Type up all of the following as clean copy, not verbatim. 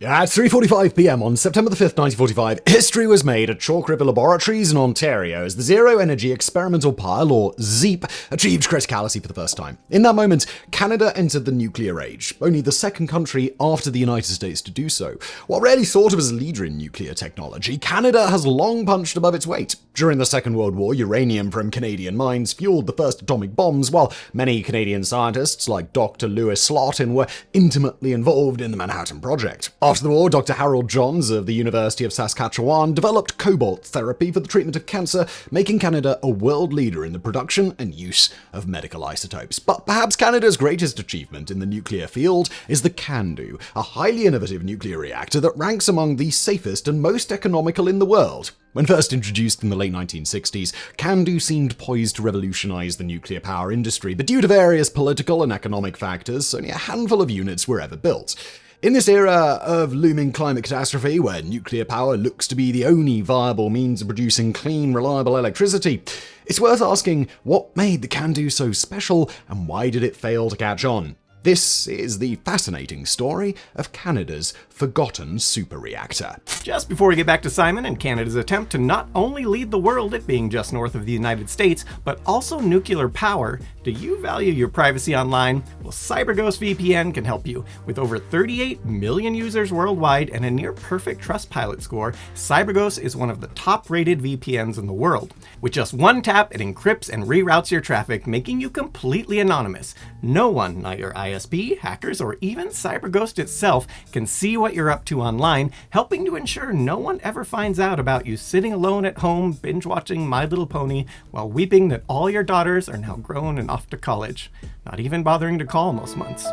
At 3:45 p.m. on September the 5th, 1945, history was made at Chalk River Laboratories in Ontario as the Zero Energy Experimental Pile, or ZEEP, achieved criticality for the first time. In that moment, Canada entered the nuclear age, only the second country after the United States to do so. While rarely thought of as a leader in nuclear technology, Canada has long punched above its weight. During the Second World War, uranium from Canadian mines fueled the first atomic bombs, while many Canadian scientists, like Dr. Louis Slotin, were intimately involved in the Manhattan Project. After the war, Dr. Harold Johns of the University of Saskatchewan developed cobalt therapy for the treatment of cancer, making Canada a world leader in the production and use of medical isotopes. But perhaps Canada's greatest achievement in the nuclear field is the Candu, a highly innovative nuclear reactor that ranks among the safest and most economical in the world. When first introduced in the late 1960s, Candu seemed poised to revolutionize the nuclear power industry, but due to various political and economic factors, only a handful of units were ever built. In this era of looming climate catastrophe, where nuclear power looks to be the only viable means of producing clean, reliable electricity, it's worth asking what made the Candu so special and why did it fail to catch on? This is the fascinating story of Canada's forgotten super-reactor. Just before we get back to Simon and Canada's attempt to not only lead the world at being just north of the United States, but also nuclear power, do you value your privacy online? Well, CyberGhost VPN can help you. With over 38 million users worldwide and a near-perfect Trustpilot score, CyberGhost is one of the top-rated VPNs in the world. With just one tap, it encrypts and reroutes your traffic, making you completely anonymous. No one, not your ISP, hackers, or even CyberGhost itself, can see what you're up to online, helping to ensure no one ever finds out about you sitting alone at home binge-watching My Little Pony while weeping that all your daughters are now grown and off to college, not even bothering to call most months.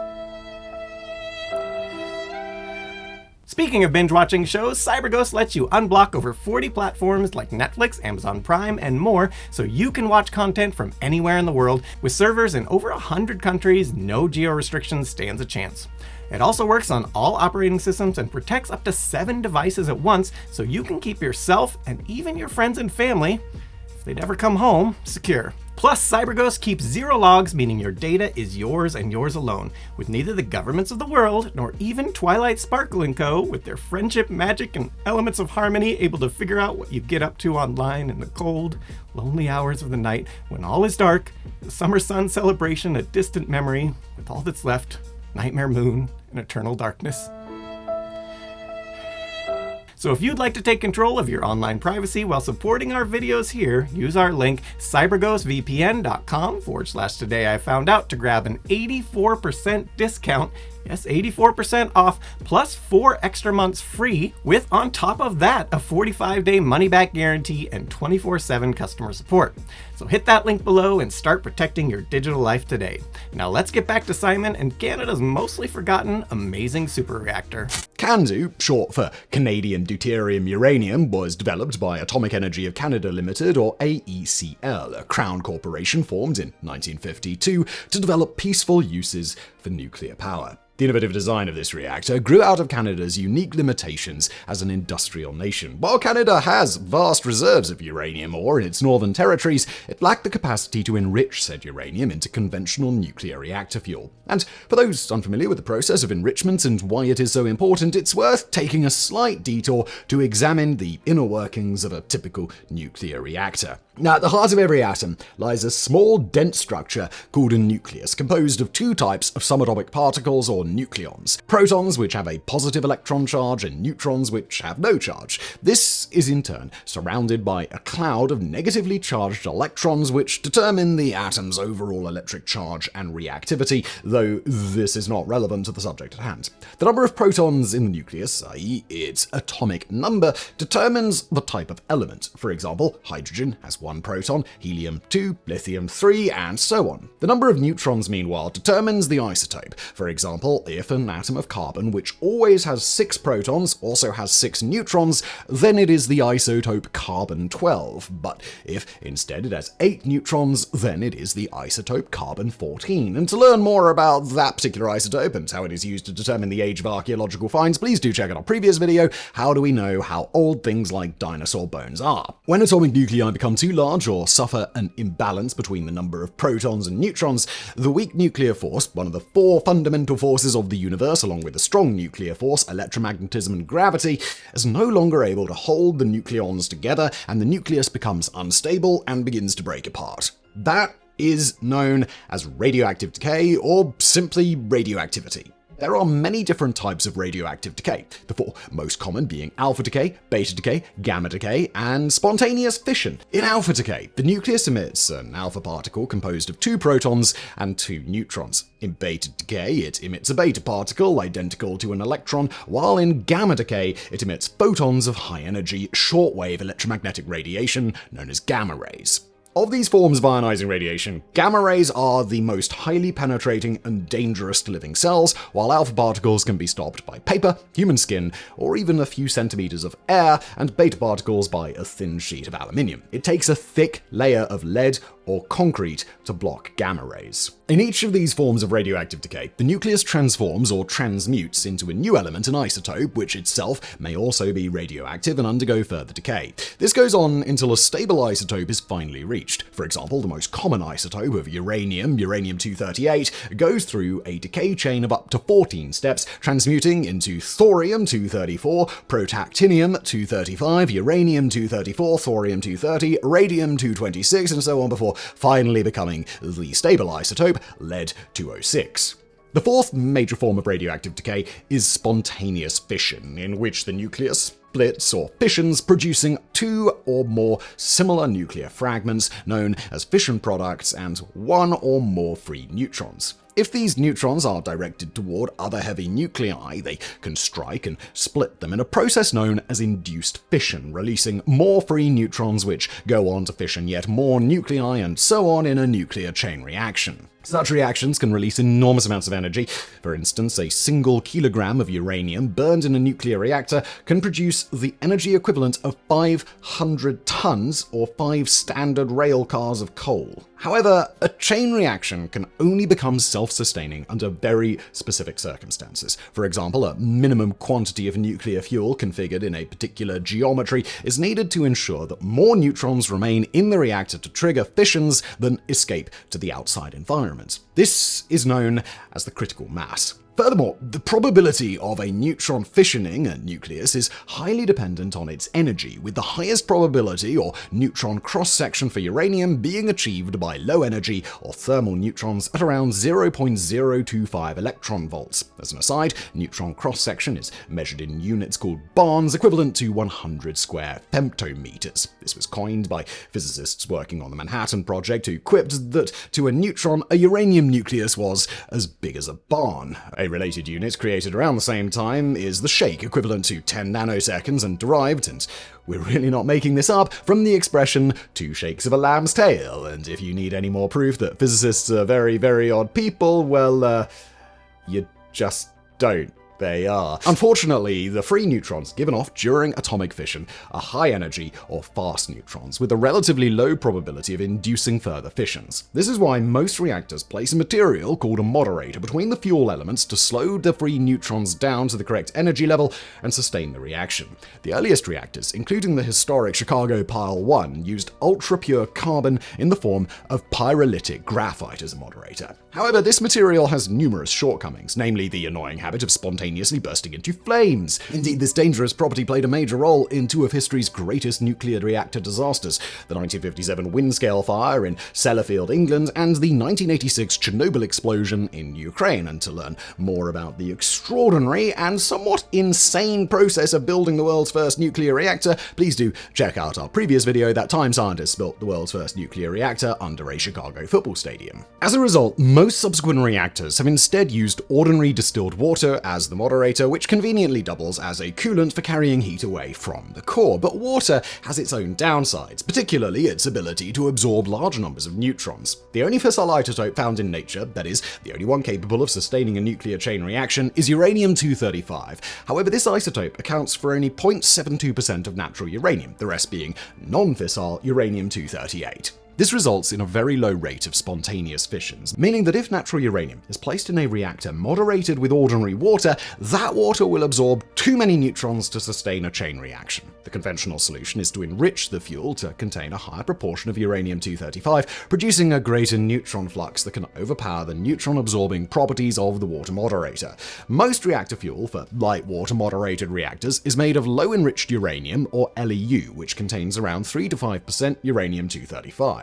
Speaking of binge-watching shows, CyberGhost lets you unblock over 40 platforms like Netflix, Amazon Prime, and more, so you can watch content from anywhere in the world. With servers in over 100 countries, no geo-restriction stands a chance. It also works on all operating systems and protects up to 7 devices at once, so you can keep yourself and even your friends and family, if they never come home, secure. Plus, CyberGhost keeps 0 logs, meaning your data is yours and yours alone, with neither the governments of the world nor even Twilight Sparkle & Co., with their friendship, magic, and elements of harmony, able to figure out what you get up to online in the cold, lonely hours of the night when all is dark, the summer sun celebration a distant memory, with all that's left, nightmare moon and eternal darkness. So if you'd like to take control of your online privacy while supporting our videos here, use our link cyberghostvpn.com/todayIfoundout to grab an 84% discount. Yes, 84% off, plus 4 extra months free, with on top of that a 45-day money-back guarantee and 24/7 customer support. So hit that link below and start protecting your digital life today. Now let's get back to Simon and Canada's mostly forgotten amazing super-reactor. Candu, short for Canadian Deuterium Uranium, was developed by Atomic Energy of Canada Limited, or AECL, a crown corporation formed in 1952 to develop peaceful uses for nuclear power. The innovative design of this reactor grew out of Canada's unique limitations as an industrial nation. While Canada has vast reserves of uranium ore in its northern territories, it lacked the capacity to enrich said uranium into conventional nuclear reactor fuel. And for those unfamiliar with the process of enrichment and why it is so important, it's worth taking a slight detour to examine the inner workings of a typical nuclear reactor. Now, at the heart of every atom lies a small, dense structure called a nucleus, composed of 2 types of subatomic particles, or nucleons. Protons, which have a positive electron charge, and neutrons, which have no charge. This is in turn surrounded by a cloud of negatively charged electrons, which determine the atom's overall electric charge and reactivity, though this is not relevant to the subject at hand. The number of protons in the nucleus, i.e. its atomic number, determines the type of element. For example, hydrogen has 1 proton, helium 2, lithium 3, and so on. The number of neutrons, meanwhile, determines the isotope. For example, if an atom of carbon, which always has 6 protons, also has 6 neutrons, then it is the isotope carbon-12. But if instead it has 8 neutrons, then it is the isotope carbon-14. And to learn more about that particular isotope and how it is used to determine the age of archaeological finds, please do check out our previous video, How Do We Know How Old Things Like Dinosaur Bones Are? When atomic nuclei become too large or suffer an imbalance between the number of protons and neutrons, the weak nuclear force, one of the 4 fundamental forces forces of the universe, along with a strong nuclear force, electromagnetism, and gravity, is no longer able to hold the nucleons together, and the nucleus becomes unstable and begins to break apart. That is known as radioactive decay, or simply radioactivity. There are many different types of radioactive decay, the four most common being alpha decay, beta decay, gamma decay, and spontaneous fission. In alpha decay, the nucleus emits an alpha particle composed of 2 protons and 2 neutrons. In beta decay, it emits a beta particle identical to an electron, while in gamma decay, it emits photons of high-energy, shortwave electromagnetic radiation known as gamma rays. Of these forms of ionizing radiation, gamma rays are the most highly penetrating and dangerous to living cells, while alpha particles can be stopped by paper, human skin, or even a few centimeters of air, and beta particles by a thin sheet of aluminium. It takes a thick layer of lead or concrete to block gamma rays. In each of these forms of radioactive decay, the nucleus transforms or transmutes into a new element, an isotope, which itself may also be radioactive and undergo further decay. This goes on until a stable isotope is finally reached. For example, the most common isotope of uranium, uranium-238, goes through a decay chain of up to 14 steps, transmuting into thorium-234, protactinium-235, uranium-234, thorium-230, radium-226, and so on before finally becoming the stable isotope, lead-206. The fourth major form of radioactive decay is spontaneous fission, in which the nucleus splits or fissions, producing 2 or more similar nuclear fragments known as fission products and 1 or more free neutrons. If these neutrons are directed toward other heavy nuclei, they can strike and split them in a process known as induced fission, releasing more free neutrons which go on to fission yet more nuclei and so on in a nuclear chain reaction. Such reactions can release enormous amounts of energy. For instance, a single kilogram of uranium burned in a nuclear reactor can produce the energy equivalent of 500 tons or 5 standard rail cars of coal. However, a chain reaction can only become self-sustaining under very specific circumstances. For example, a minimum quantity of nuclear fuel configured in a particular geometry is needed to ensure that more neutrons remain in the reactor to trigger fissions than escape to the outside environment. This is known as the critical mass. Furthermore, the probability of a neutron fissioning a nucleus is highly dependent on its energy, with the highest probability or neutron cross-section for uranium being achieved by low-energy or thermal neutrons at around 0.025 electron volts. As an aside, neutron cross-section is measured in units called barns, equivalent to 100 square femtometers. This was coined by physicists working on the Manhattan Project, who quipped that to a neutron, a uranium nucleus was as big as a barn. A related unit created around the same time is the shake, equivalent to 10 nanoseconds and derived, and we're really not making this up, from the expression 2 shakes of a lamb's tail. And if you need any more proof that physicists are very, very odd people, well, you just don't. They are. Unfortunately, the free neutrons given off during atomic fission are high-energy or fast neutrons, with a relatively low probability of inducing further fissions. This is why most reactors place a material called a moderator between the fuel elements to slow the free neutrons down to the correct energy level and sustain the reaction. The earliest reactors, including the historic Chicago Pile 1, used ultra-pure carbon in the form of pyrolytic graphite as a moderator. However, this material has numerous shortcomings, namely the annoying habit of spontaneously bursting into flames. Indeed, this dangerous property played a major role in 2 of history's greatest nuclear reactor disasters, the 1957 Windscale fire in Sellafield, England, and the 1986 Chernobyl explosion in Ukraine. And to learn more about the extraordinary and somewhat insane process of building the world's first nuclear reactor, please do check out our previous video that time scientists built the world's first nuclear reactor under a Chicago football stadium. As a result, most subsequent reactors have instead used ordinary distilled water as the moderator, which conveniently doubles as a coolant for carrying heat away from the core. But water has its own downsides, particularly its ability to absorb large numbers of neutrons. The only fissile isotope found in nature, that is, the only one capable of sustaining a nuclear chain reaction, is uranium-235. However, this isotope accounts for only 0.72% of natural uranium, the rest being non-fissile uranium-238. This results in a very low rate of spontaneous fissions, meaning that if natural uranium is placed in a reactor moderated with ordinary water, that water will absorb too many neutrons to sustain a chain reaction. The conventional solution is to enrich the fuel to contain a higher proportion of uranium-235, producing a greater neutron flux that can overpower the neutron-absorbing properties of the water moderator. Most reactor fuel for light water-moderated reactors is made of low-enriched uranium, or LEU, which contains around 3 to 5% uranium-235.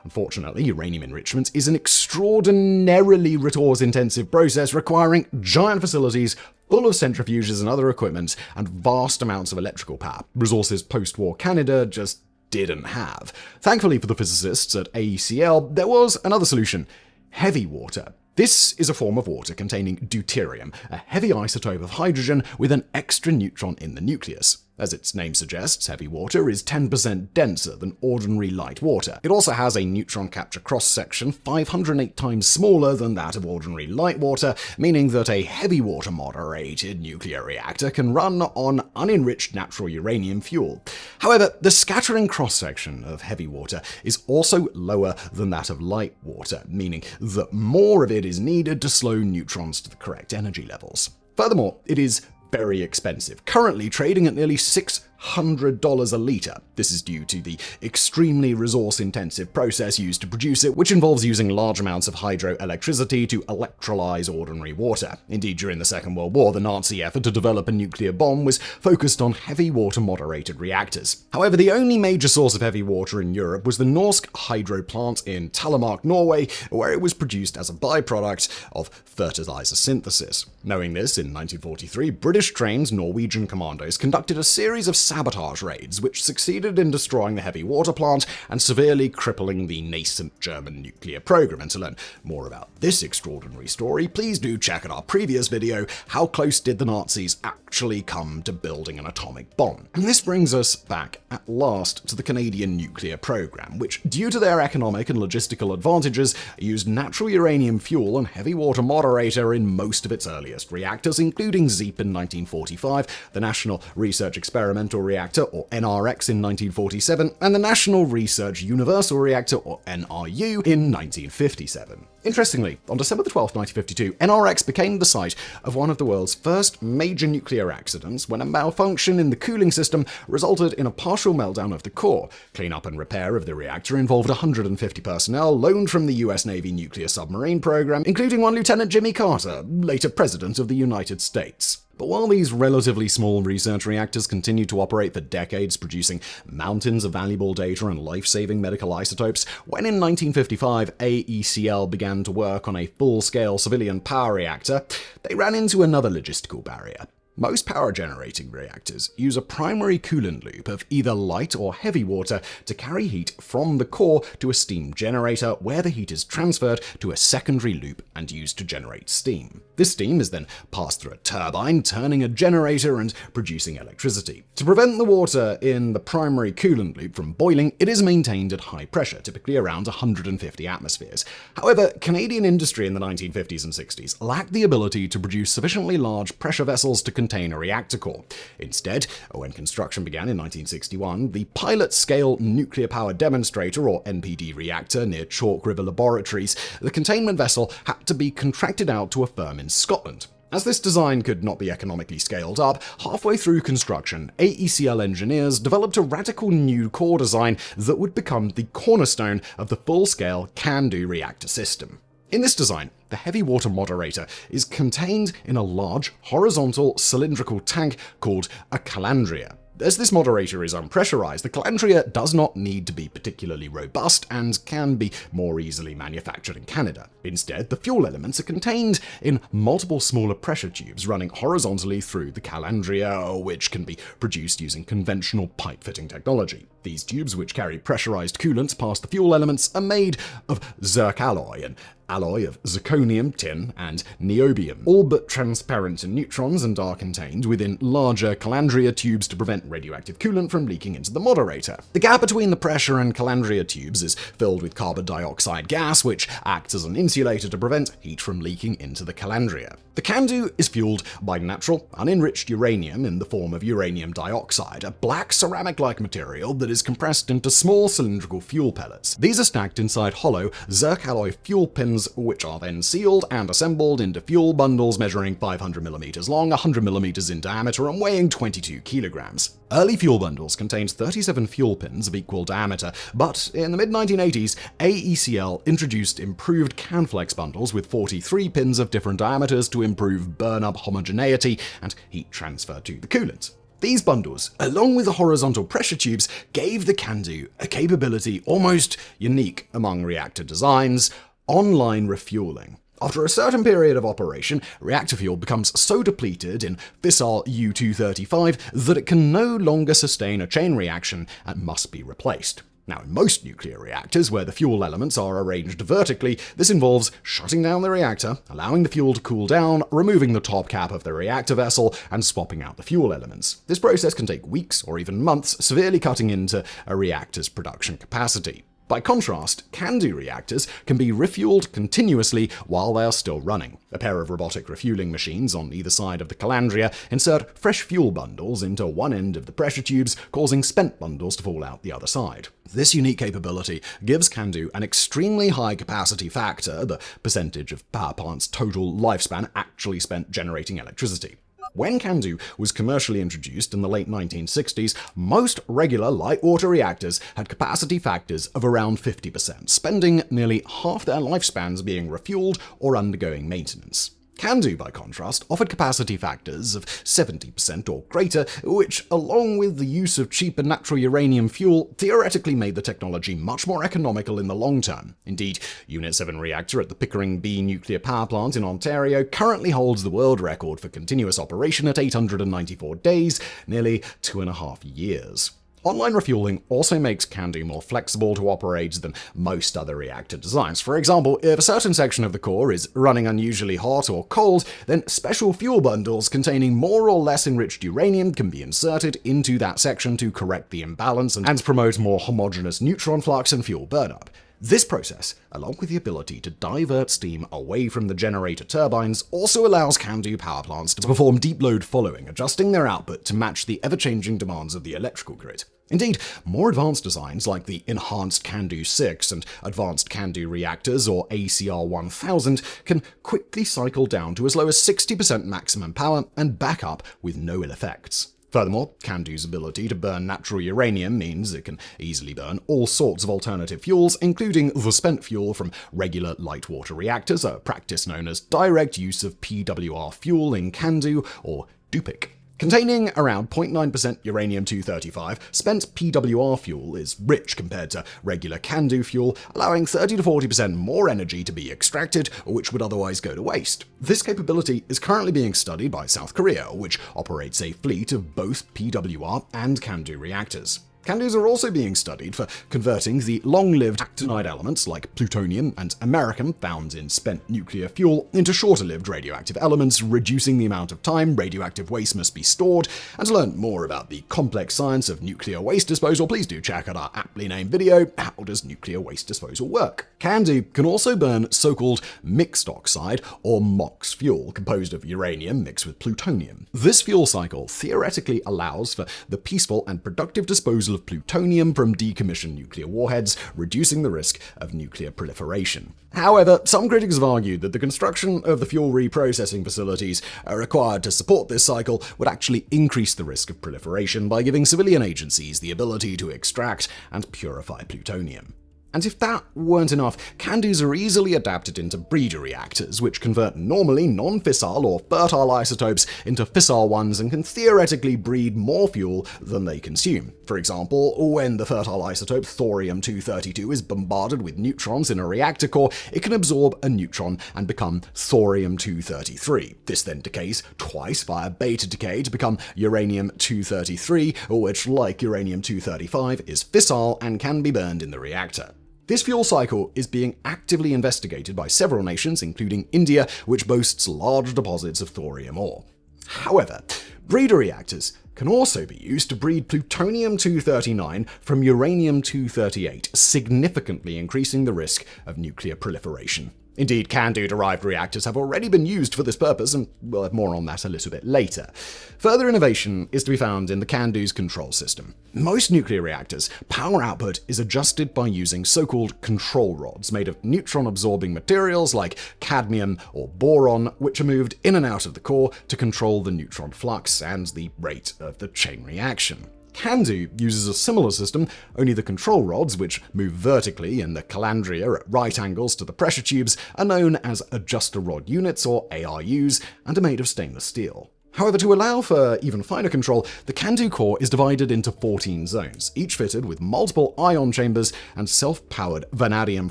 Unfortunately, uranium enrichment is an extraordinarily resource-intensive process requiring giant facilities full of centrifuges and other equipment, and vast amounts of electrical power, resources post-war Canada just didn't have. Thankfully for the physicists at AECL, there was another solution: heavy water. This is a form of water containing deuterium, a heavy isotope of hydrogen with an extra neutron in the nucleus. As its name suggests, heavy water is 10% denser than ordinary light water. It also has a neutron capture cross-section 508 times smaller than that of ordinary light water, meaning that a heavy water moderated nuclear reactor can run on unenriched natural uranium fuel. However, the scattering cross-section of heavy water is also lower than that of light water, meaning that more of it is needed to slow neutrons to the correct energy levels. Furthermore, it is very expensive, currently trading at nearly $600 a litre. This is due to the extremely resource-intensive process used to produce it, which involves using large amounts of hydroelectricity to electrolyze ordinary water. Indeed, during the Second World War, the Nazi effort to develop a nuclear bomb was focused on heavy water-moderated reactors. However, the only major source of heavy water in Europe was the Norsk hydro plant in Telemark, Norway, where it was produced as a byproduct of fertilizer synthesis. Knowing this, in 1943, British-trained Norwegian commandos conducted a series of sabotage raids, which succeeded in destroying the heavy water plant and severely crippling the nascent German nuclear program. And to learn more about this extraordinary story, please do check out our previous video, How Close Did the Nazis Actually Come to Building an Atomic Bomb? And this brings us back at last to the Canadian nuclear program, which, due to their economic and logistical advantages, used natural uranium fuel and heavy water moderator in most of its earliest reactors, including ZEEP in 1945, the National Research Experimental Reactor, or NRX, in 1947, and the National Research Universal Reactor, or NRU, in 1957. Interestingly, on December 12, 1952, NRX became the site of one of the world's first major nuclear accidents when a malfunction in the cooling system resulted in a partial meltdown of the core. Cleanup and repair of the reactor involved 150 personnel loaned from the US Navy nuclear submarine program, including one Lieutenant Jimmy Carter, later President of the United States. But while these relatively small research reactors continued to operate for decades, producing mountains of valuable data and life-saving medical isotopes, when in 1955 AECL began to work on a full-scale civilian power reactor, they ran into another logistical barrier. Most power-generating reactors use a primary coolant loop of either light or heavy water to carry heat from the core to a steam generator, where the heat is transferred to a secondary loop and used to generate steam. This steam is then passed through a turbine, turning a generator and producing electricity. To prevent the water in the primary coolant loop from boiling, it is maintained at high pressure, typically around 150 atmospheres. However, Canadian industry in the 1950s and 60s lacked the ability to produce sufficiently large pressure vessels to contain a reactor core. Instead, when construction began in 1961, the pilot-scale nuclear power demonstrator, or NPD reactor, near Chalk River Laboratories, the containment vessel had to be contracted out to a firm in Scotland. As this design could not be economically scaled up, halfway through construction, AECL engineers developed a radical new core design that would become the cornerstone of the full-scale Candu reactor system. In this design, the heavy water moderator is contained in a large, horizontal, cylindrical tank called a calandria. As this moderator is unpressurized, the calandria does not need to be particularly robust and can be more easily manufactured in Canada. Instead, the fuel elements are contained in multiple smaller pressure tubes running horizontally through the calandria, which can be produced using conventional pipe-fitting technology. These tubes, which carry pressurized coolant past the fuel elements, are made of zircaloy, an alloy of zirconium, tin, and niobium, all but transparent to neutrons, and are contained within larger calandria tubes to prevent radioactive coolant from leaking into the moderator. The gap between the pressure and calandria tubes is filled with carbon dioxide gas, which acts as an insulator to prevent heat from leaking into the calandria. The Candu is fueled by natural, unenriched uranium in the form of uranium dioxide, a black ceramic-like material that is compressed into small cylindrical fuel pellets. These are stacked inside hollow zircaloy fuel pins, which are then sealed and assembled into fuel bundles measuring 500 millimeters long, 100 millimeters in diameter, and weighing 22 kilograms. Early fuel bundles contained 37 fuel pins of equal diameter, but in the mid-1980s, AECL introduced improved CanFlex bundles with 43 pins of different diameters to improve burn-up homogeneity and heat transfer to the coolant. These bundles, along with the horizontal pressure tubes, gave the Candu a capability almost unique among reactor designs: online refueling. After a certain period of operation, reactor fuel becomes so depleted in fissile U-235 that it can no longer sustain a chain reaction and must be replaced. Now, in most nuclear reactors, where the fuel elements are arranged vertically, this involves shutting down the reactor, allowing the fuel to cool down, removing the top cap of the reactor vessel, and swapping out the fuel elements. This process can take weeks or even months, severely cutting into a reactor's production capacity. By contrast, Candu reactors can be refueled continuously while they are still running. A pair of robotic refueling machines on either side of the calandria insert fresh fuel bundles into one end of the pressure tubes, causing spent bundles to fall out the other side. This unique capability gives Candu an extremely high capacity factor, the percentage of power plant's total lifespan actually spent generating electricity. When Candu was commercially introduced in the late 1960s, most regular light water reactors had capacity factors of around 50%, spending nearly half their lifespans being refueled or undergoing maintenance. Candu, by contrast, offered capacity factors of 70% or greater, which, along with the use of cheaper natural uranium fuel, theoretically made the technology much more economical in the long term. Indeed, Unit 7 reactor at the Pickering B nuclear power plant in Ontario currently holds the world record for continuous operation at 894 days, nearly 2.5 years. Online refueling also makes Candu more flexible to operate than most other reactor designs. For example, if a certain section of the core is running unusually hot or cold, then special fuel bundles containing more or less enriched uranium can be inserted into that section to correct the imbalance and promote more homogeneous neutron flux and fuel burnup. This process, along with the ability to divert steam away from the generator turbines, also allows Candu power plants to perform deep load following, adjusting their output to match the ever-changing demands of the electrical grid. Indeed, more advanced designs like the Enhanced Candu 6 and Advanced Candu Reactors, or ACR 1000, can quickly cycle down to as low as 60% maximum power and back up with no ill effects. Furthermore, Candu's ability to burn natural uranium means it can easily burn all sorts of alternative fuels, including the spent fuel from regular light water reactors, a practice known as direct use of PWR fuel in Candu, or DUPIC. Containing around 0.9% uranium-235, spent PWR fuel is rich compared to regular Candu fuel, allowing 30 to 40% more energy to be extracted, which would otherwise go to waste. This capability is currently being studied by South Korea, which operates a fleet of both PWR and Candu reactors. Candus are also being studied for converting the long-lived actinide elements like plutonium and americium found in spent nuclear fuel into shorter-lived radioactive elements, reducing the amount of time radioactive waste must be stored. And to learn more about the complex science of nuclear waste disposal, please do check out our aptly named video, How Does Nuclear Waste Disposal Work? Candu can also burn so-called mixed oxide, or MOX fuel, composed of uranium mixed with plutonium. This fuel cycle theoretically allows for the peaceful and productive disposal of plutonium from decommissioned nuclear warheads, reducing the risk of nuclear proliferation. However, some critics have argued that the construction of the fuel reprocessing facilities required to support this cycle would actually increase the risk of proliferation by giving civilian agencies the ability to extract and purify plutonium. And if that weren't enough, Candus are easily adapted into breeder reactors, which convert normally non-fissile or fertile isotopes into fissile ones and can theoretically breed more fuel than they consume. For example, when the fertile isotope thorium-232 is bombarded with neutrons in a reactor core, it can absorb a neutron and become thorium-233. This then decays twice via beta decay to become uranium-233, which, like uranium-235, is fissile and can be burned in the reactor. This fuel cycle is being actively investigated by several nations, including India, which boasts large deposits of thorium ore. However, breeder reactors can also be used to breed plutonium-239 from uranium-238, significantly increasing the risk of nuclear proliferation. Indeed, Candu-derived reactors have already been used for this purpose, and we'll have more on that a little bit later. Further innovation is to be found in the Candu's control system. Most nuclear reactors' power output is adjusted by using so-called control rods made of neutron-absorbing materials like cadmium or boron, which are moved in and out of the core to control the neutron flux and the rate of the chain reaction. Candu uses a similar system, only the control rods, which move vertically in the calandria at right angles to the pressure tubes, are known as adjuster rod units, or ARUs, and are made of stainless steel. However, to allow for even finer control, the Candu core is divided into 14 zones, each fitted with multiple ion chambers and self-powered vanadium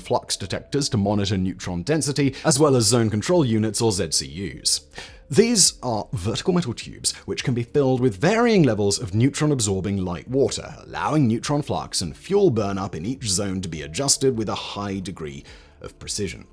flux detectors to monitor neutron density, as well as zone control units, or ZCUs. These are vertical metal tubes which can be filled with varying levels of neutron-absorbing light water, allowing neutron flux and fuel burn-up in each zone to be adjusted with a high degree of precision.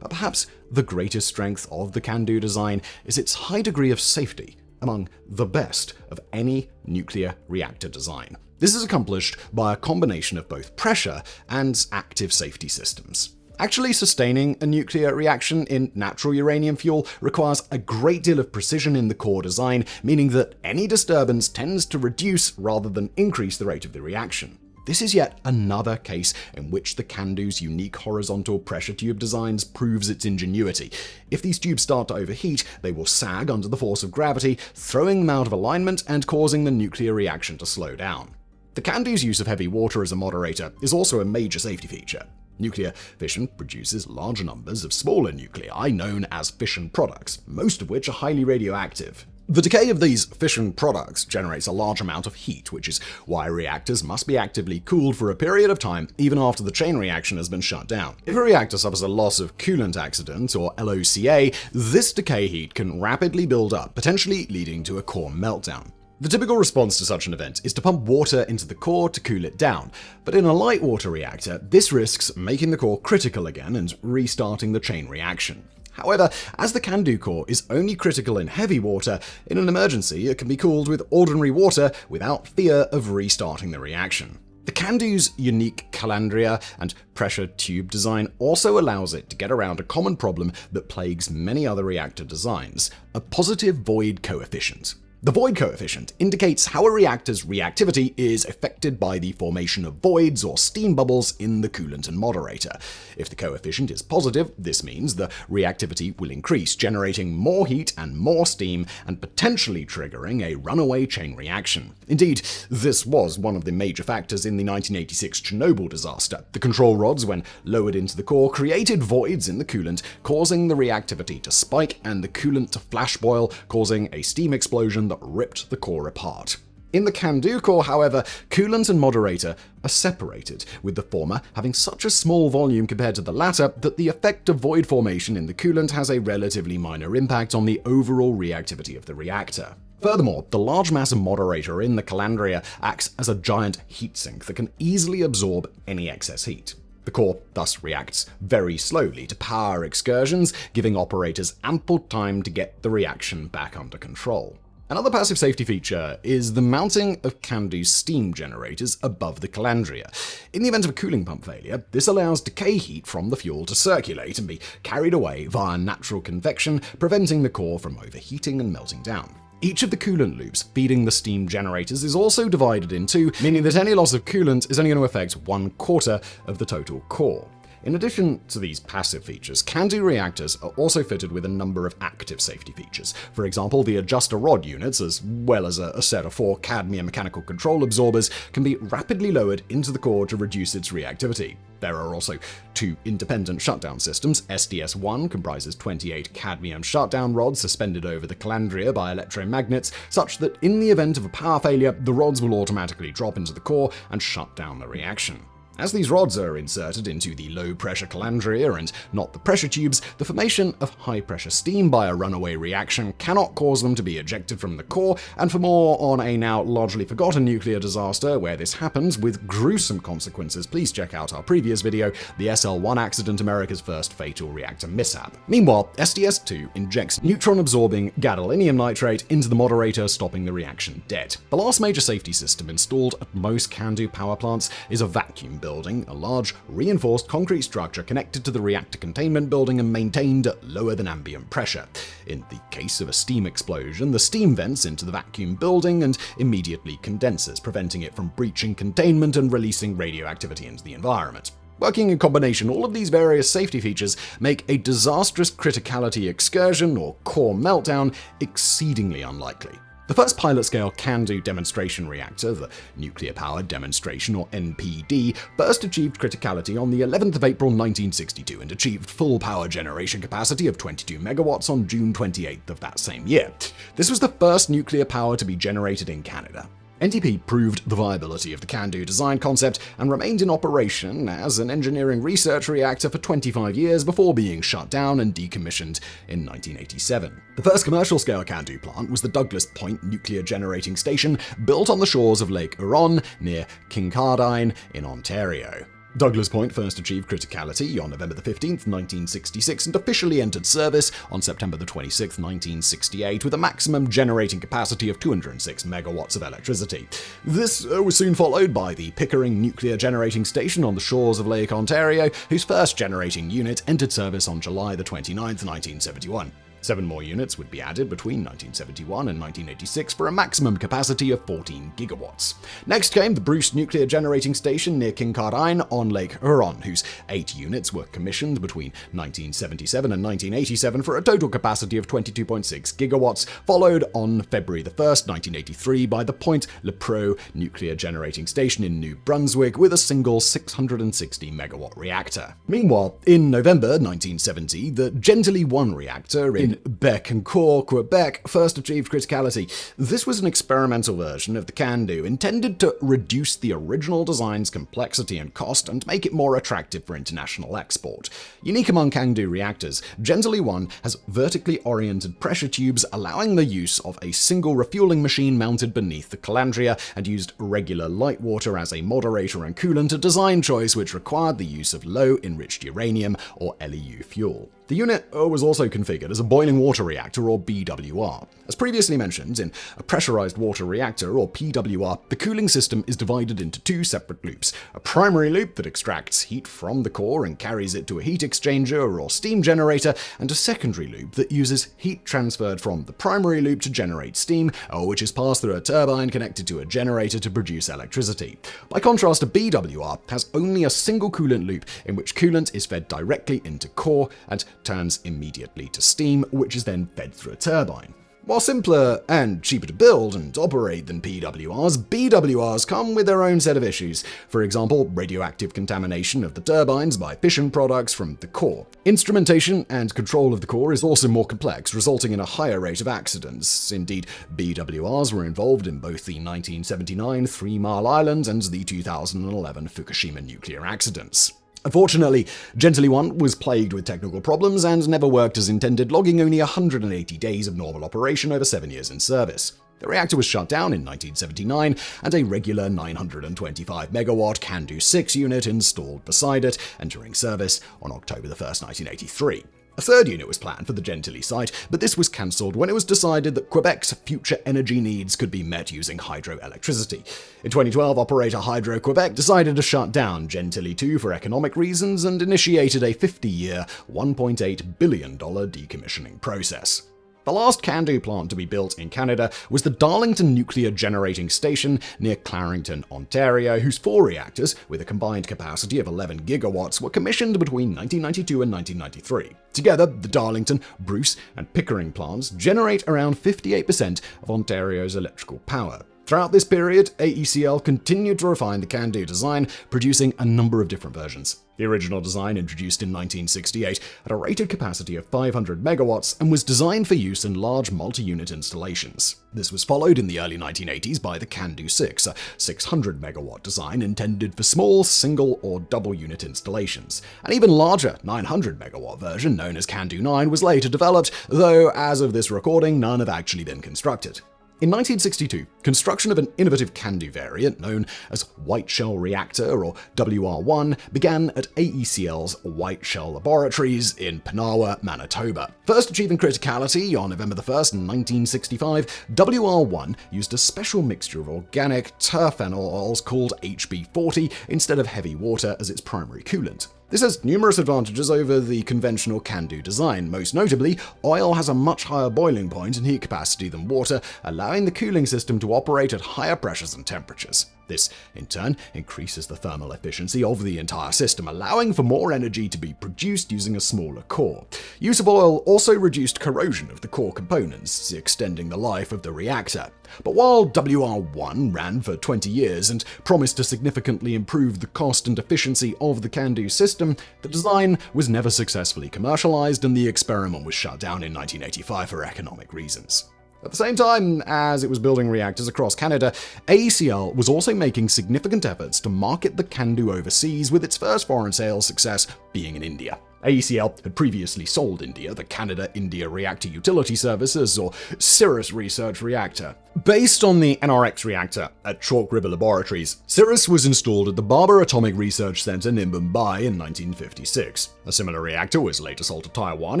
But perhaps the greatest strength of the Candu design is its high degree of safety, among the best of any nuclear reactor design. This is accomplished by a combination of both pressure and active safety systems. Actually sustaining a nuclear reaction in natural uranium fuel requires a great deal of precision in the core design, meaning that any disturbance tends to reduce rather than increase the rate of the reaction. This is yet another case in which the Candu's unique horizontal pressure tube designs proves its ingenuity. If these tubes start to overheat, they will sag under the force of gravity, throwing them out of alignment and causing the nuclear reaction to slow down. The Candu's use of heavy water as a moderator is also a major safety feature. Nuclear fission produces large numbers of smaller nuclei known as fission products, most of which are highly radioactive. The decay of these fission products generates a large amount of heat, which is why reactors must be actively cooled for a period of time, even after the chain reaction has been shut down. If a reactor suffers a loss of coolant accident, or LOCA, this decay heat can rapidly build up, potentially leading to a core meltdown. The typical response to such an event is to pump water into the core to cool it down, but in a light water reactor, this risks making the core critical again and restarting the chain reaction. However, as the Candu core is only critical in heavy water, in an emergency it can be cooled with ordinary water without fear of restarting the reaction. The Candu's unique calandria and pressure tube design also allows it to get around a common problem that plagues many other reactor designs: a positive void coefficient. The void coefficient indicates how a reactor's reactivity is affected by the formation of voids or steam bubbles in the coolant and moderator. If the coefficient is positive, this means the reactivity will increase, generating more heat and more steam and potentially triggering a runaway chain reaction. Indeed, this was one of the major factors in the 1986 Chernobyl disaster. The control rods, when lowered into the core, created voids in the coolant, causing the reactivity to spike and the coolant to flash boil, causing a steam explosion that ripped the core apart. In the Candu core, however, coolant and moderator are separated, with the former having such a small volume compared to the latter that the effect of void formation in the coolant has a relatively minor impact on the overall reactivity of the reactor. Furthermore, the large mass of moderator in the calandria acts as a giant heatsink that can easily absorb any excess heat. The core thus reacts very slowly to power excursions, giving operators ample time to get the reaction back under control. Another passive safety feature is the mounting of Candu's steam generators above the calandria. In the event of a cooling pump failure, this allows decay heat from the fuel to circulate and be carried away via natural convection, preventing the core from overheating and melting down. Each of the coolant loops feeding the steam generators is also divided in two, meaning that any loss of coolant is only going to affect 1/4 of the total core. In addition to these passive features, Candu reactors are also fitted with a number of active safety features. For example, the adjuster rod units, as well as a set of 4 cadmium mechanical control absorbers, can be rapidly lowered into the core to reduce its reactivity. There are also 2 independent shutdown systems. SDS-1 comprises 28 cadmium shutdown rods suspended over the calandria by electromagnets, such that in the event of a power failure, the rods will automatically drop into the core and shut down the reaction. As these rods are inserted into the low-pressure calandria and not the pressure tubes, the formation of high-pressure steam by a runaway reaction cannot cause them to be ejected from the core, and for more on a now largely forgotten nuclear disaster where this happens with gruesome consequences, please check out our previous video, the SL-1 accident, America's first fatal reactor mishap. Meanwhile, SDS-2 injects neutron-absorbing gadolinium nitrate into the moderator, stopping the reaction dead. The last major safety system installed at most Candu power plants is a vacuum building, a large, reinforced concrete structure connected to the reactor containment building and maintained at lower than ambient pressure. In the case of a steam explosion, the steam vents into the vacuum building and immediately condenses, preventing it from breaching containment and releasing radioactivity into the environment. Working in combination, all of these various safety features make a disastrous criticality excursion or core meltdown exceedingly unlikely. The first pilot-scale Candu demonstration reactor, the Nuclear Powered Demonstration or NPD, first achieved criticality on the 11th of April 1962 and achieved full power generation capacity of 22 megawatts on June 28th of that same year. This was the first nuclear power to be generated in Canada. NTP proved the viability of the Candu design concept and remained in operation as an engineering research reactor for 25 years before being shut down and decommissioned in 1987. The first commercial-scale Candu plant was the Douglas Point Nuclear Generating Station, built on the shores of Lake Huron near Kincardine in Ontario. Douglas Point first achieved criticality on November 15, 1966, and officially entered service on September 26, 1968, with a maximum generating capacity of 206 megawatts of electricity. This was soon followed by the Pickering Nuclear Generating Station on the shores of Lake Ontario, whose first generating unit entered service on July 29, 1971. 7 more units would be added between 1971 and 1986 for a maximum capacity of 14 gigawatts. Next came the Bruce Nuclear Generating Station near Kincardine on Lake Huron, whose 8 units were commissioned between 1977 and 1987 for a total capacity of 22.6 gigawatts, followed on February 1, 1983 by the Point Lepreau Nuclear Generating Station in New Brunswick with a single 660 megawatt reactor. Meanwhile, in November 1970, the Gentilly 1 reactor in Bécancour, Quebec, first achieved criticality. This was an experimental version of the Candu intended to reduce the original design's complexity and cost and make it more attractive for international export. Unique among Candu reactors, Gentilly 1 has vertically oriented pressure tubes, allowing the use of a single refueling machine mounted beneath the calandria, and used regular light water as a moderator and coolant, a design choice which required the use of low-enriched uranium or LEU fuel. The unit was also configured as a boiling water reactor or BWR. As previously mentioned, in a pressurized water reactor or PWR, the cooling system is divided into 2 separate loops. A primary loop that extracts heat from the core and carries it to a heat exchanger or steam generator, and a secondary loop that uses heat transferred from the primary loop to generate steam, which is passed through a turbine connected to a generator to produce electricity. By contrast, a BWR has only a single coolant loop in which coolant is fed directly into core and turns immediately to steam, which is then fed through a turbine. While simpler and cheaper to build and operate than PWRs, BWRs come with their own set of issues. For example, radioactive contamination of the turbines by fission products from the core. Instrumentation and control of the core is also more complex, resulting in a higher rate of accidents. Indeed, BWRs were involved in both the 1979 Three Mile Island and the 2011 Fukushima nuclear accidents. Unfortunately, Gentilly 1 was plagued with technical problems and never worked as intended, logging only 180 days of normal operation over 7 years in service. The reactor was shut down in 1979, and a regular 925 megawatt Candu 6 unit installed beside it, entering service on October 1, 1983. A third unit was planned for the Gentilly site, but this was cancelled when it was decided that Quebec's future energy needs could be met using hydroelectricity. In 2012, operator Hydro-Quebec decided to shut down Gentilly 2 for economic reasons and initiated a 50-year, $1.8 billion decommissioning process. The last Candu plant to be built in Canada was the Darlington Nuclear Generating Station near Clarington, Ontario, whose 4 reactors, with a combined capacity of 11 gigawatts, were commissioned between 1992 and 1993. Together, the Darlington, Bruce, and Pickering plants generate around 58% of Ontario's electrical power. Throughout this period, AECL continued to refine the Candu design, producing a number of different versions. The original design, introduced in 1968, had a rated capacity of 500 megawatts and was designed for use in large multi-unit installations. This was followed in the early 1980s by the Candu 6, a 600 megawatt design intended for small single or double unit installations. An even larger 900 megawatt version, known as Candu 9, was later developed, though as of this recording, none have actually been constructed. In 1962, construction of an innovative Candu variant known as White Shell Reactor, or WR1, began at AECL's White Shell Laboratories in Pinawa, Manitoba. First achieving criticality on November 1st, 1965, WR1 used a special mixture of organic terphenyl oils called HB40 instead of heavy water as its primary coolant. This has numerous advantages over the conventional Candu design. Most notably, oil has a much higher boiling point and heat capacity than water, allowing the cooling system to operate at higher pressures and temperatures. This, in turn, increases the thermal efficiency of the entire system, allowing for more energy to be produced using a smaller core. Use of oil also reduced corrosion of the core components, extending the life of the reactor. But while WR1 ran for 20 years and promised to significantly improve the cost and efficiency of the Candu system, the design was never successfully commercialized and the experiment was shut down in 1985 for economic reasons. At the same time as it was building reactors across Canada, AECL was also making significant efforts to market the Candu overseas, with its first foreign sales success being in India. AECL had previously sold India the Canada-India Reactor Utility Services, or CIRRUS Research Reactor. Based on the NRX reactor at Chalk River Laboratories, CIRRUS was installed at the Barber Atomic Research Center in Mumbai in 1956. A similar reactor was later sold to Taiwan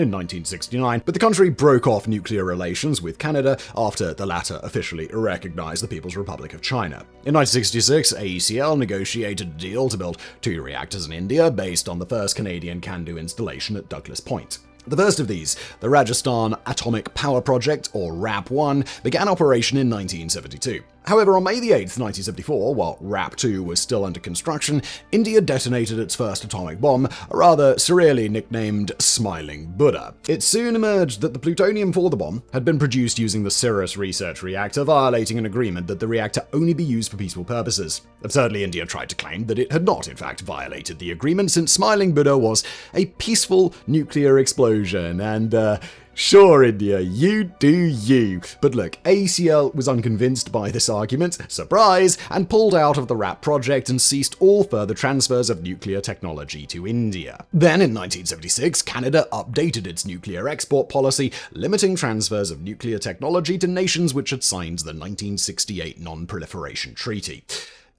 in 1969, but the country broke off nuclear relations with Canada after the latter officially recognized the People's Republic of China. In 1966, AECL negotiated a deal to build 2 reactors in India based on the first Canadian Candu installation at Douglas Point. The first of these, the Rajasthan Atomic Power Project, or RAP-1, began operation in 1972. However, on May 8, 1974, while RAP-2 was still under construction, India detonated its first atomic bomb, rather surreally nicknamed Smiling Buddha. It soon emerged that the plutonium for the bomb had been produced using the CIRRUS research reactor, violating an agreement that the reactor only be used for peaceful purposes. Absurdly, India tried to claim that it had not, in fact, violated the agreement, since Smiling Buddha was a peaceful nuclear explosion, and, sure, India, you do you. But look, AECL was unconvinced by this argument, surprise, and pulled out of the RAP project and ceased all further transfers of nuclear technology to India. Then, in 1976, Canada updated its nuclear export policy, limiting transfers of nuclear technology to nations which had signed the 1968 Non-Proliferation Treaty.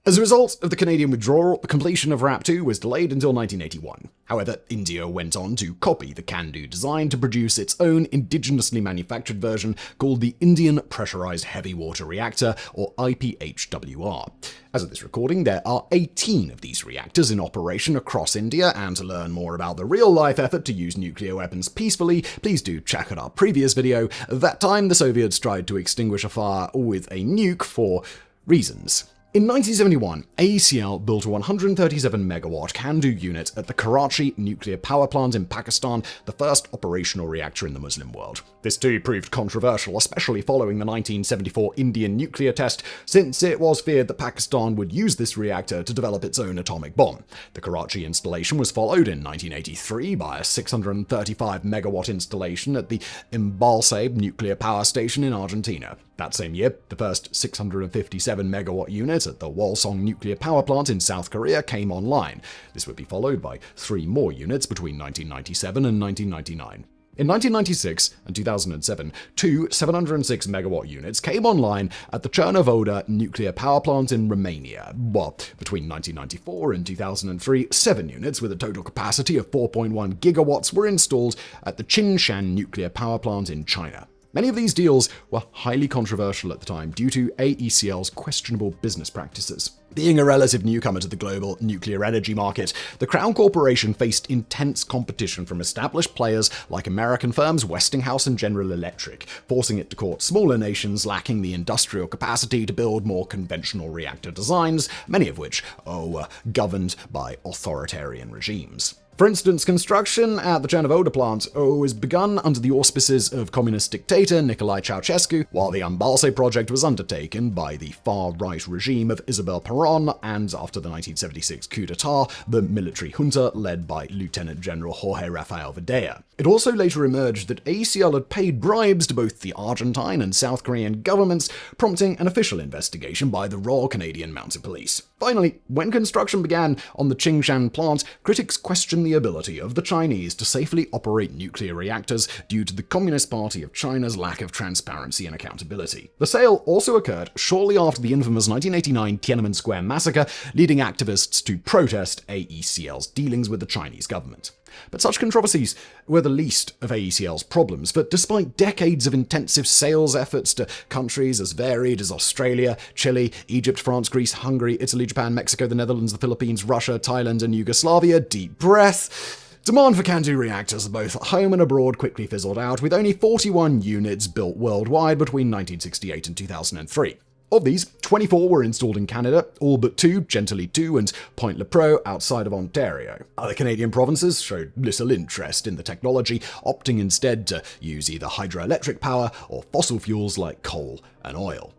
As a result of the Canadian withdrawal, the completion of RAP-2 was delayed until 1981. However, India went on to copy the Candu design to produce its own indigenously manufactured version called the Indian Pressurized Heavy Water Reactor, or IPHWR. As of this recording, there are 18 of these reactors in operation across India, and to learn more about the real-life effort to use nuclear weapons peacefully, please do check out our previous video. That time, the Soviets tried to extinguish a fire with a nuke for reasons. In 1971, AECL built a 137-megawatt Candu unit at the Karachi nuclear power plant in Pakistan, the first operational reactor in the Muslim world. This too proved controversial, especially following the 1974 Indian nuclear test, since it was feared that Pakistan would use this reactor to develop its own atomic bomb. The Karachi installation was followed in 1983 by a 635-megawatt installation at the Embalse nuclear power station in Argentina. That same year, the first 657-megawatt unit at the Walsong nuclear power plant in South Korea came online. This would be followed by 3 more units between 1997 and 1999. In 1996 and 2007, 2 706-megawatt units came online at the Cernavodă nuclear power plant in Romania, while between 1994 and 2003, 7 units with a total capacity of 4.1 gigawatts were installed at the Qinshan nuclear power plant in China. Many of these deals were highly controversial at the time due to AECL's questionable business practices. Being a relative newcomer to the global nuclear energy market, the Crown Corporation faced intense competition from established players like American firms Westinghouse and General Electric, forcing it to court smaller nations lacking the industrial capacity to build more conventional reactor designs, many of which were governed by authoritarian regimes. For instance, construction at the Cernavodă plant was begun under the auspices of communist dictator Nicolae Ceausescu, while the Embalse project was undertaken by the far-right regime of Isabel Perón, and after the 1976 coup d'etat, the military junta led by Lieutenant General Jorge Rafael Videla. It also later emerged that AECL had paid bribes to both the Argentine and South Korean governments, prompting an official investigation by the Royal Canadian Mounted Police. Finally, when construction began on the Qingshan plant, critics questioned the ability of the Chinese to safely operate nuclear reactors due to the Communist Party of China's lack of transparency and accountability. The sale also occurred shortly after the infamous 1989 Tiananmen Square massacre, leading activists to protest AECL's dealings with the Chinese government. But such controversies were the least of AECL's problems, for despite decades of intensive sales efforts to countries as varied as Australia, Chile, Egypt, France, Greece, Hungary, Italy, Japan, Mexico, the Netherlands, the Philippines, Russia, Thailand, and Yugoslavia, deep breath, demand for Candu reactors both at home and abroad quickly fizzled out, with only 41 units built worldwide between 1968 and 2003. Of these, 24 were installed in Canada, all but 2, Gentilly 2 and Point Lepreau, outside of Ontario. Other Canadian provinces showed little interest in the technology, opting instead to use either hydroelectric power or fossil fuels like coal and oil.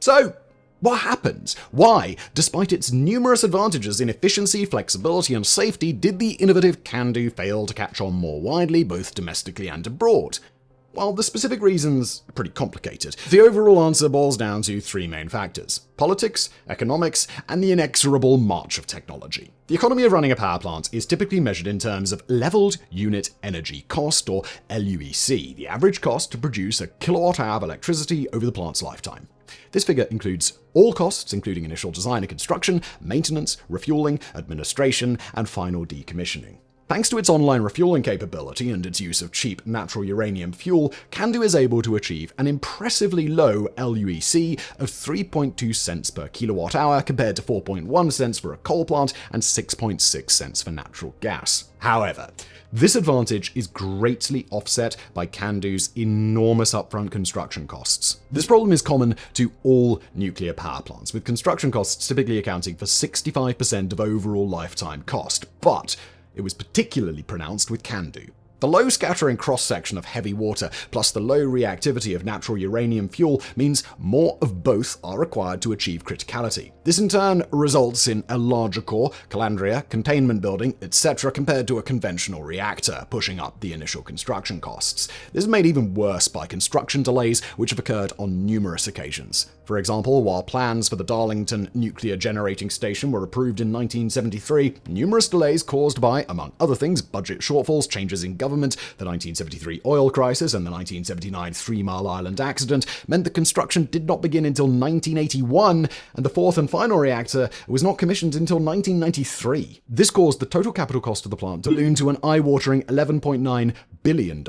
So, what happened? Why, despite its numerous advantages in efficiency, flexibility, and safety, did the innovative Candu fail to catch on more widely, both domestically and abroad? While the specific reasons are pretty complicated, the overall answer boils down to 3 main factors: politics, economics, and the inexorable march of technology. The economy of running a power plant is typically measured in terms of leveled unit energy cost, or LUEC, the average cost to produce a kilowatt-hour of electricity over the plant's lifetime. This figure includes all costs, including initial design and construction, maintenance, refueling, administration, and final decommissioning. Thanks to its online refueling capability and its use of cheap natural uranium fuel, Candu is able to achieve an impressively low LUEC of 3.2 cents per kilowatt hour compared to 4.1 cents for a coal plant and 6.6 cents for natural gas. However, this advantage is greatly offset by Candu's enormous upfront construction costs. This problem is common to all nuclear power plants, with construction costs typically accounting for 65% of overall lifetime cost. But it was particularly pronounced with Candu. The low scattering cross-section of heavy water plus the low reactivity of natural uranium fuel means more of both are required to achieve criticality. This in turn results in a larger core, calandria, containment building, etc. compared to a conventional reactor, pushing up the initial construction costs. This is made even worse by construction delays, which have occurred on numerous occasions. For example, while plans for the Darlington Nuclear Generating Station were approved in 1973, numerous delays caused by, among other things, budget shortfalls, changes in government, the 1973 oil crisis, and the 1979 Three Mile Island accident meant that construction did not begin until 1981, and the fourth and final reactor was not commissioned until 1993. This caused the total capital cost of the plant to balloon to an eye-watering $11.9 billion,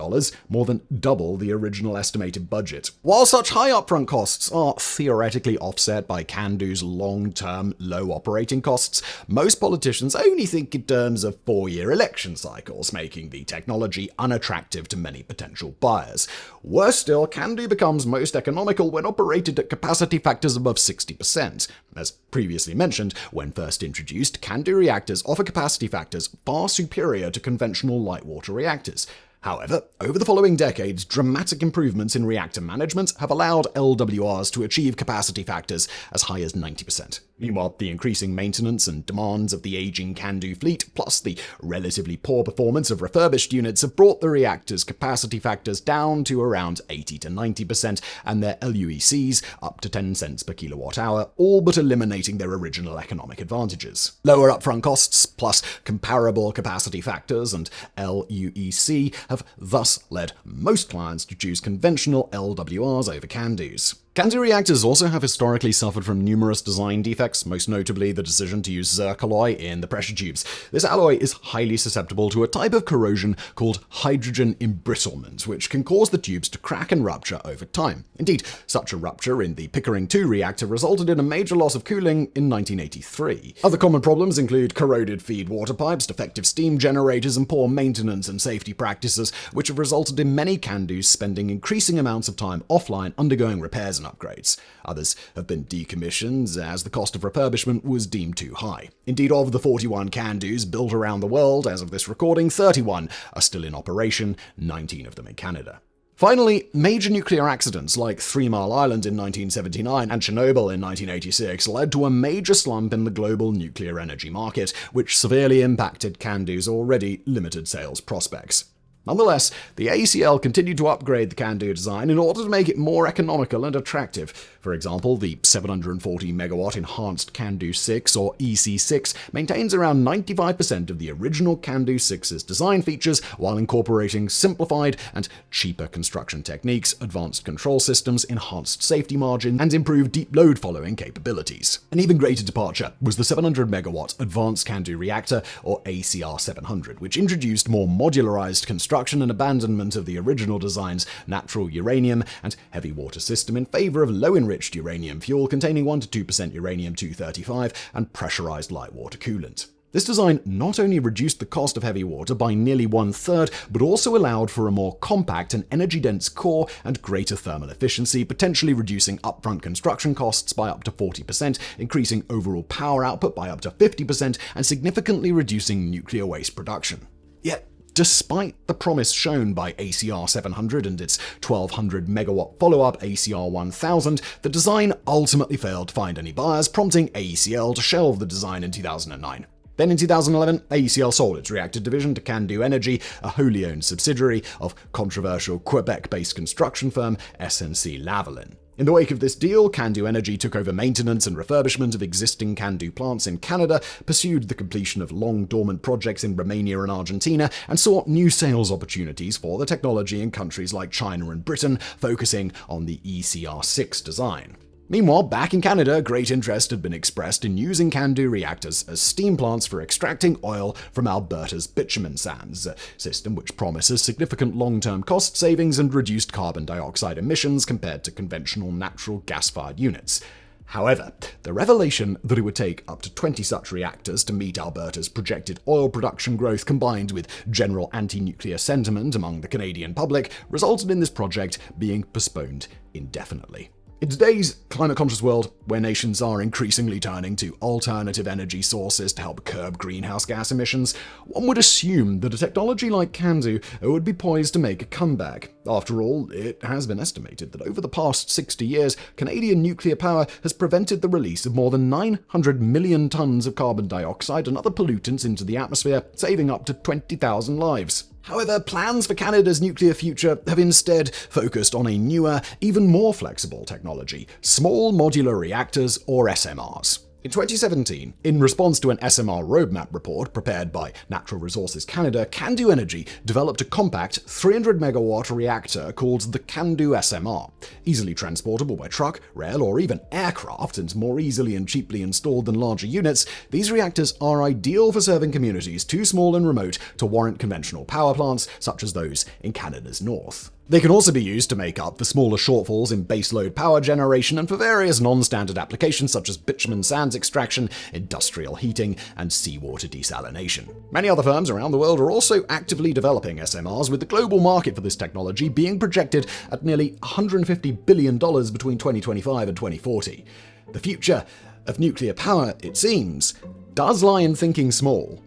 more than double the original estimated budget. While such high upfront costs are theoretically offset by Candu's long-term low operating costs, most politicians only think in terms of 4-year election cycles, making the technology unattractive to many potential buyers. Worse still, Candu becomes most economical when operated at capacity factors above 60%. As previously mentioned, when first introduced, Candu reactors offer capacity factors far superior to conventional light water reactors. However, over the following decades, dramatic improvements in reactor management have allowed LWRs to achieve capacity factors as high as 90%. Meanwhile, the increasing maintenance and demands of the aging Candu fleet, plus the relatively poor performance of refurbished units, have brought the reactor's capacity factors down to around 80 to 90%, and their LUECs up to 10 cents per kilowatt hour, all but eliminating their original economic advantages. Lower upfront costs, plus comparable capacity factors and LUEC, have thus led most clients to choose conventional LWRs over Candus. Candu reactors also have historically suffered from numerous design defects, most notably the decision to use zircaloy in the pressure tubes. This alloy is highly susceptible to a type of corrosion called hydrogen embrittlement, which can cause the tubes to crack and rupture over time. Indeed, such a rupture in the Pickering 2 reactor resulted in a major loss of cooling in 1983. Other common problems include corroded feed water pipes, defective steam generators, and poor maintenance and safety practices, which have resulted in many Candus spending increasing amounts of time offline undergoing repairs and upgrades. Others have been decommissioned as the cost of refurbishment was deemed too high. Indeed, of the 41 Candus built around the world as of this recording, 31 are still in operation, 19 of them in Canada. Finally, major nuclear accidents like 3 Mile Island in 1979 and Chernobyl in 1986 led to a major slump in the global nuclear energy market, which severely impacted Candu's already limited sales prospects. Nonetheless, the AECL continued to upgrade the Candu design in order to make it more economical and attractive. For example, the 740 megawatt enhanced Candu 6 or EC6 maintains around 95% of the original Candu 6's design features while incorporating simplified and cheaper construction techniques, advanced control systems, enhanced safety margin, and improved deep load following capabilities. An even greater departure was the 700 megawatt Advanced Candu Reactor or ACR 700, which introduced more modularized construction and abandonment of the original design's natural uranium and heavy water system in favor of low-enriched uranium fuel containing 1-2% uranium-235 and pressurized light water coolant. This design not only reduced the cost of heavy water by nearly 1/3, but also allowed for a more compact and energy-dense core and greater thermal efficiency, potentially reducing upfront construction costs by up to 40%, increasing overall power output by up to 50%, and significantly reducing nuclear waste production. Yet, despite the promise shown by ACR 700 and its 1200 megawatt follow-up ACR 1000, the design ultimately failed to find any buyers, prompting AECL to shelve the design in 2009. Then in 2011, AECL sold its reactor division to Candu Energy, a wholly owned subsidiary of controversial Quebec-based construction firm SNC-Lavalin. In the wake of this deal, Candu Energy took over maintenance and refurbishment of existing Candu plants in Canada, pursued the completion of long-dormant projects in Romania and Argentina, and sought new sales opportunities for the technology in countries like China and Britain, focusing on the ECR6 design. Meanwhile, back in Canada, great interest had been expressed in using Candu reactors as steam plants for extracting oil from Alberta's bitumen sands, a system which promises significant long-term cost savings and reduced carbon dioxide emissions compared to conventional natural gas-fired units. However, the revelation that it would take up to 20 such reactors to meet Alberta's projected oil production growth, combined with general anti-nuclear sentiment among the Canadian public, resulted in this project being postponed indefinitely. In today's climate-conscious world, where nations are increasingly turning to alternative energy sources to help curb greenhouse gas emissions, one would assume that a technology like Candu would be poised to make a comeback. After all, it has been estimated that over the past 60 years, Canadian nuclear power has prevented the release of more than 900 million tons of carbon dioxide and other pollutants into the atmosphere, saving up to 20,000 lives. However, plans for Canada's nuclear future have instead focused on a newer, even more flexible technology: small modular reactors, or SMRs. In 2017, in response to an SMR roadmap report prepared by Natural Resources Canada, Candu Energy developed a compact 300 megawatt reactor called the Candu SMR. Easily transportable by truck, rail, or even aircraft, and more easily and cheaply installed than larger units, these reactors are ideal for serving communities too small and remote to warrant conventional power plants, such as those in Canada's north. They can also be used to make up for smaller shortfalls in baseload power generation and for various non-standard applications such as bitumen sands extraction, industrial heating, and seawater desalination. Many other firms around the world are also actively developing SMRs, with the global market for this technology being projected at nearly $150 billion between 2025 and 2040. The future of nuclear power, it seems, does lie in thinking small.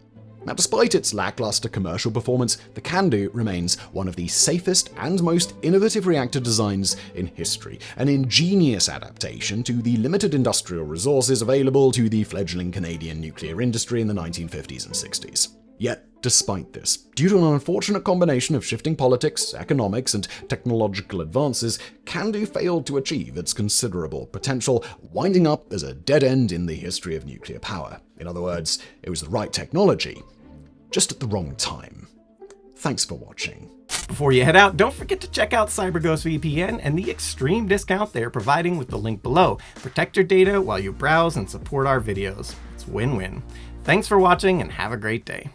Now, despite its lackluster commercial performance, the Candu remains one of the safest and most innovative reactor designs in history, an ingenious adaptation to the limited industrial resources available to the fledgling Canadian nuclear industry in the 1950s and 60s. Yet, despite this, due to an unfortunate combination of shifting politics, economics, and technological advances, Candu failed to achieve its considerable potential, winding up as a dead end in the history of nuclear power. In other words, it was the right technology, just at the wrong time. Thanks for watching. Before you head out, don't forget to check out CyberGhost VPN and the extreme discount they are providing with the link below. Protect your data while you browse and support our videos. It's win-win. Thanks for watching and have a great day.